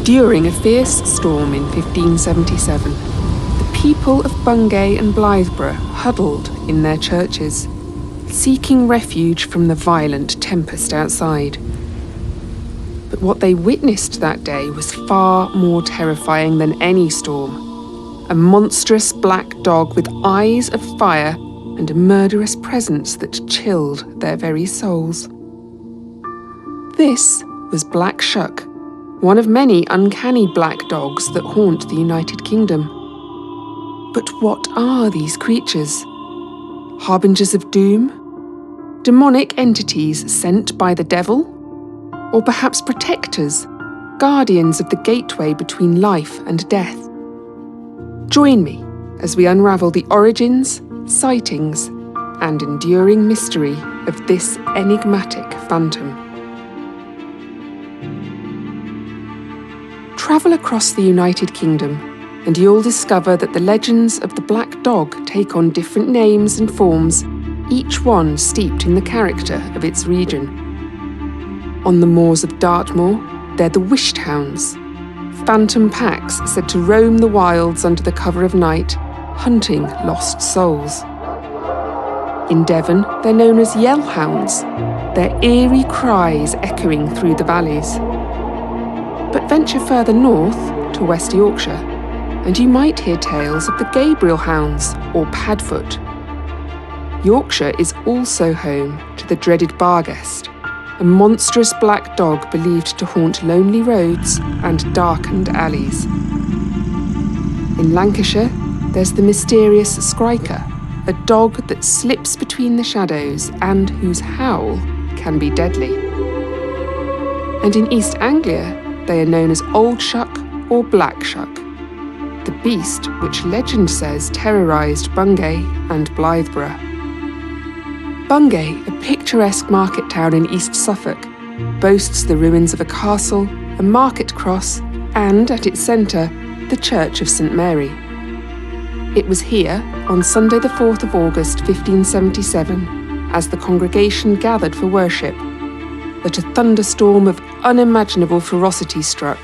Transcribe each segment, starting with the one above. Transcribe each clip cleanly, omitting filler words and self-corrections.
During a fierce storm in 1577, the people of Bungay and Blythburgh huddled in their churches, seeking refuge from the violent tempest outside. But what they witnessed that day was far more terrifying than any storm. A monstrous black dog with eyes of fire and a murderous presence that chilled their very souls. This was Black Shuck, one of many uncanny black dogs that haunt the United Kingdom. But what are these creatures? Harbingers of doom? Demonic entities sent by the devil? Or perhaps protectors, guardians of the gateway between life and death? Join me as we unravel the origins, sightings, and enduring mystery of this enigmatic phantom. Travel across the United Kingdom, and you'll discover that the legends of the Black Dog take on different names and forms, each one steeped in the character of its region. On the moors of Dartmoor, they're the Wisht Hounds, phantom packs said to roam the wilds under the cover of night, hunting lost souls. In Devon, they're known as Yell Hounds, their eerie cries echoing through the valleys. But venture further north to West Yorkshire, and you might hear tales of the Gabriel Hounds or Padfoot. Yorkshire is also home to the dreaded Barguest, a monstrous black dog believed to haunt lonely roads and darkened alleys. In Lancashire, there's the mysterious Skriker, a dog that slips between the shadows and whose howl can be deadly. And in East Anglia, they are known as Old Shuck or Black Shuck, the beast which legend says terrorised Bungay and Blythburgh. Bungay, a picturesque market town in East Suffolk, boasts the ruins of a castle, a market cross, and at its centre, the Church of St Mary. It was here, on Sunday the 4th of August 1577, as the congregation gathered for worship, that a thunderstorm of unimaginable ferocity struck.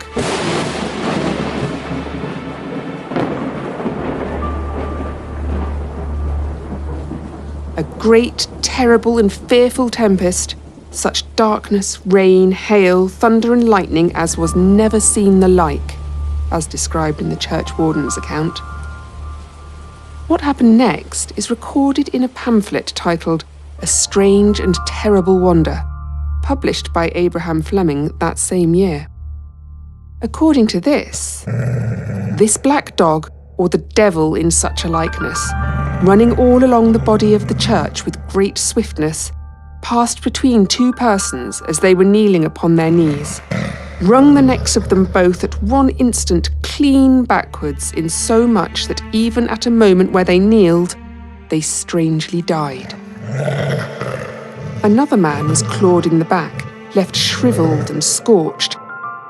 A great, terrible and fearful tempest, such darkness, rain, hail, thunder and lightning as was never seen the like, as described in the churchwarden's account. What happened next is recorded in a pamphlet titled A Strange and Terrible Wonder, published by Abraham Fleming that same year. According to this black dog, or the devil in such a likeness, running all along the body of the church with great swiftness, passed between two persons as they were kneeling upon their knees, wrung the necks of them both at one instant clean backwards, in so much that even at a moment where they kneeled, they strangely died. Another man was clawed in the back, left shriveled and scorched,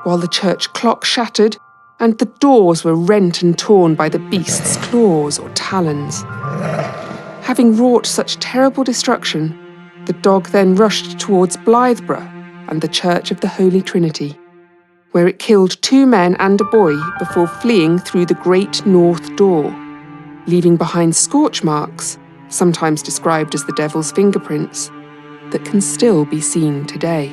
while the church clock shattered and the doors were rent and torn by the beast's claws or talons. Having wrought such terrible destruction, the dog then rushed towards Blythburgh and the Church of the Holy Trinity, where it killed 2 men and a boy before fleeing through the great north door, leaving behind scorch marks, sometimes described as the devil's fingerprints, that can still be seen today.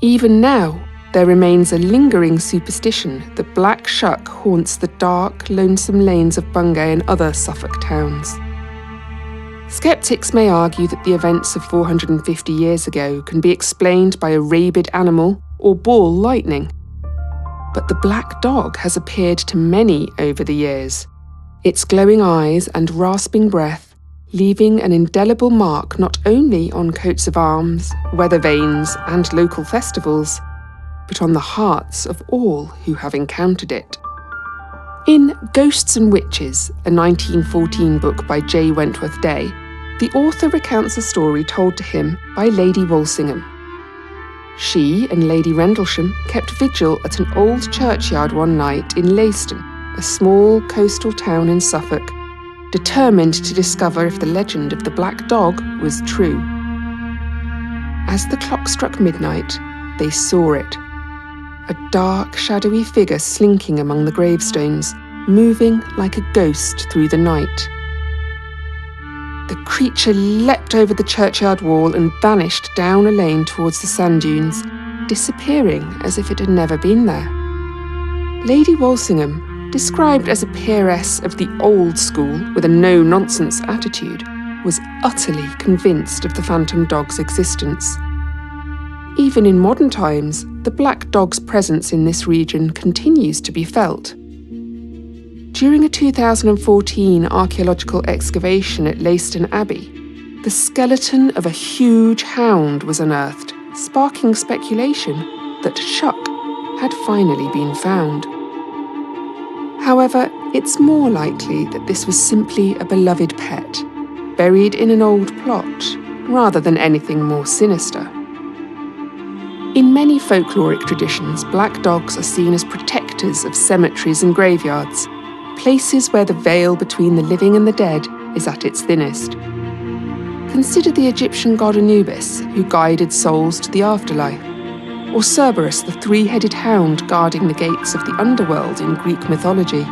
Even now, there remains a lingering superstition that Black Shuck haunts the dark, lonesome lanes of Bungay and other Suffolk towns. Skeptics may argue that the events of 450 years ago can be explained by a rabid animal or ball lightning. But the black dog has appeared to many over the years, its glowing eyes and rasping breath leaving an indelible mark not only on coats of arms, weather vanes, and local festivals, but on the hearts of all who have encountered it. In Ghosts and Witches, a 1914 book by J. Wentworth Day, the author recounts a story told to him by Lady Walsingham. She and Lady Rendlesham kept vigil at an old churchyard one night in Leiston, a small coastal town in Suffolk, determined to discover if the legend of the black dog was true. as the clock struck midnight, they saw it. A dark, shadowy figure slinking among the gravestones, moving like a ghost through the night. The creature leapt over the churchyard wall and vanished down a lane towards the sand dunes, disappearing as if it had never been there. Lady Walsingham, described as a peeress of the old school with a no-nonsense attitude, was utterly convinced of the phantom dog's existence. Even in modern times, the black dog's presence in this region continues to be felt. During a 2014 archaeological excavation at Leiston Abbey, the skeleton of a huge hound was unearthed, sparking speculation that Shuck had finally been found. However, it's more likely that this was simply a beloved pet, buried in an old plot, rather than anything more sinister. In many folkloric traditions, black dogs are seen as protectors of cemeteries and graveyards, places where the veil between the living and the dead is at its thinnest. Consider the Egyptian god Anubis, who guided souls to the afterlife, or Cerberus, the three-headed hound guarding the gates of the underworld in Greek mythology.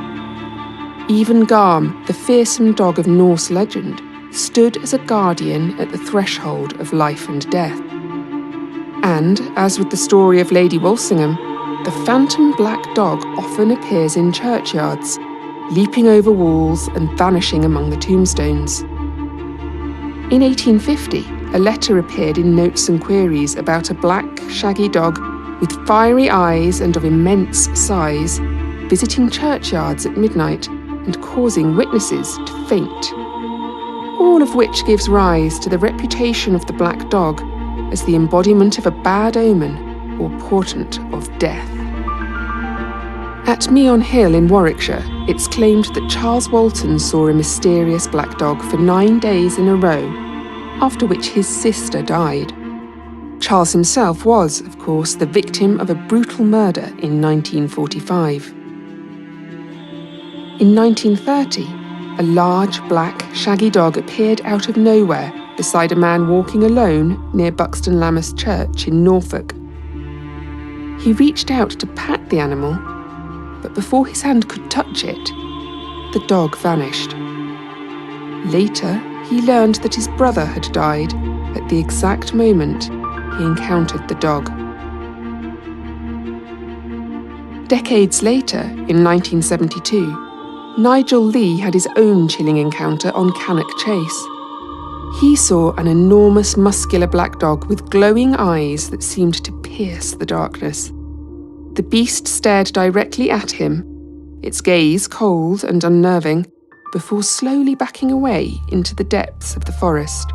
Even Garm, the fearsome dog of Norse legend, stood as a guardian at the threshold of life and death. And, as with the story of Lady Walsingham, the phantom black dog often appears in churchyards, leaping over walls and vanishing among the tombstones. In 1850, a letter appeared in Notes and Queries about a black, shaggy dog with fiery eyes and of immense size, visiting churchyards at midnight and causing witnesses to faint. All of which gives rise to the reputation of the black dog as the embodiment of a bad omen or portent of death. At Meon Hill in Warwickshire, it's claimed that Charles Walton saw a mysterious black dog for 9 days in a row, after which his sister died. Charles himself was, of course, the victim of a brutal murder in 1945. In 1930, a large, black, shaggy dog appeared out of nowhere beside a man walking alone near Buxton Lammas Church in Norfolk. He reached out to pat the animal, but before his hand could touch it, the dog vanished. Later, he learned that his brother had died at the exact moment he encountered the dog. Decades later, in 1972, Nigel Lee had his own chilling encounter on Cannock Chase. He saw an enormous muscular black dog with glowing eyes that seemed to pierce the darkness. The beast stared directly at him, its gaze cold and unnerving, before slowly backing away into the depths of the forest.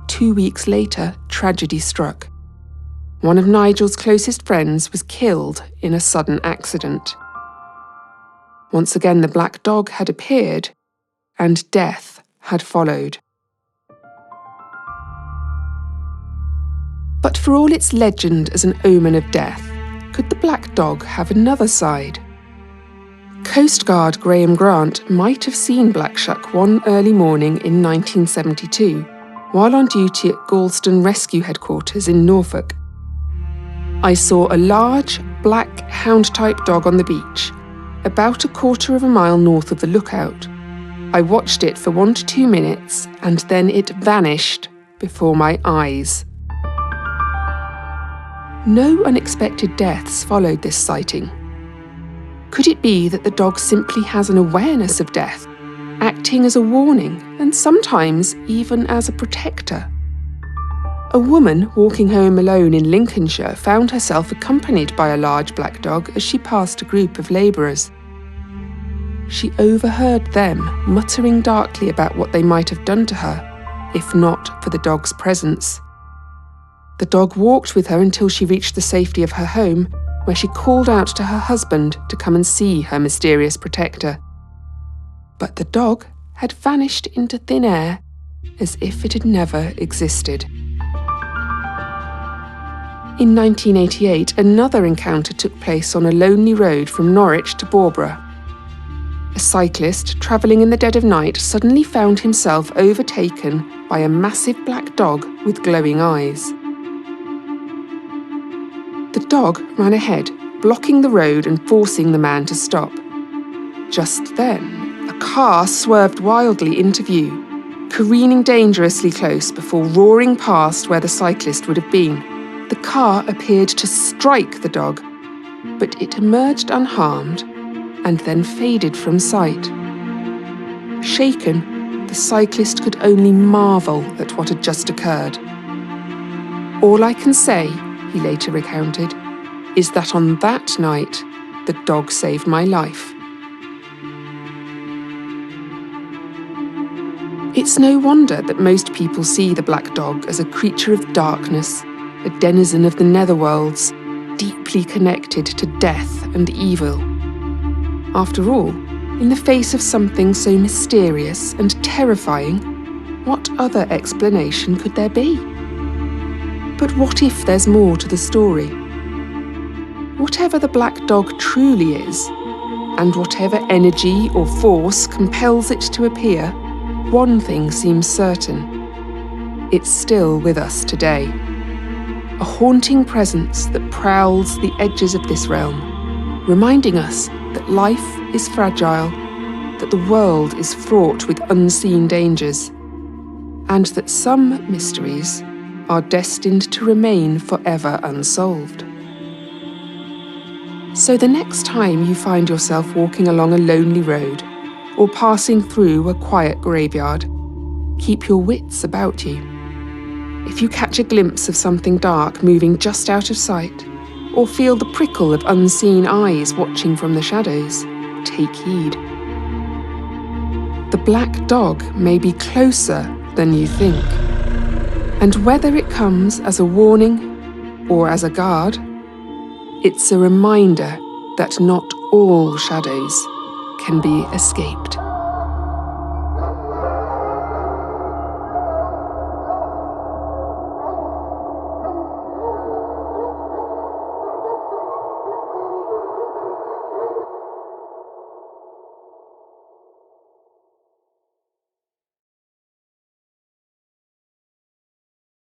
2 weeks later, tragedy struck. One of Nigel's closest friends was killed in a sudden accident. Once again, the black dog had appeared, and death had followed. But for all its legend as an omen of death, could the black dog have another side? Coast Guard Graham Grant might have seen Black Shuck one early morning in 1972, while on duty at Galston Rescue Headquarters in Norfolk. I saw a large, black, hound-type dog on the beach, about 1/4 mile north of the lookout. I watched it for 1 to 2 minutes, and then it vanished before my eyes. No unexpected deaths followed this sighting. Could it be that the dog simply has an awareness of death, acting as a warning and sometimes even as a protector? A woman walking home alone in Lincolnshire found herself accompanied by a large black dog as she passed a group of labourers. She overheard them muttering darkly about what they might have done to her, if not for the dog's presence. The dog walked with her until she reached the safety of her home, where she called out to her husband to come and see her mysterious protector. But the dog had vanished into thin air, as if it had never existed. In 1988, another encounter took place on a lonely road from Norwich to Barbara. A cyclist travelling in the dead of night suddenly found himself overtaken by a massive black dog with glowing eyes. The dog ran ahead, blocking the road and forcing the man to stop. Just then, a car swerved wildly into view, careening dangerously close before roaring past where the cyclist would have been. The car appeared to strike the dog, but it emerged unharmed and then faded from sight. Shaken, the cyclist could only marvel at what had just occurred. All I can say, he later recounted, is that on that night, the dog saved my life. It's no wonder that most people see the black dog as a creature of darkness, a denizen of the netherworlds, deeply connected to death and evil. After all, in the face of something so mysterious and terrifying, what other explanation could there be? But what if there's more to the story? Whatever the black dog truly is, and whatever energy or force compels it to appear, one thing seems certain. It's still with us today. A haunting presence that prowls the edges of this realm, reminding us that life is fragile, that the world is fraught with unseen dangers, and that some mysteries are destined to remain forever unsolved. So the next time you find yourself walking along a lonely road or passing through a quiet graveyard, keep your wits about you. If you catch a glimpse of something dark moving just out of sight, or feel the prickle of unseen eyes watching from the shadows, take heed. The black dog may be closer than you think, and whether it comes as a warning or as a guard, it's a reminder that not all shadows can be escaped.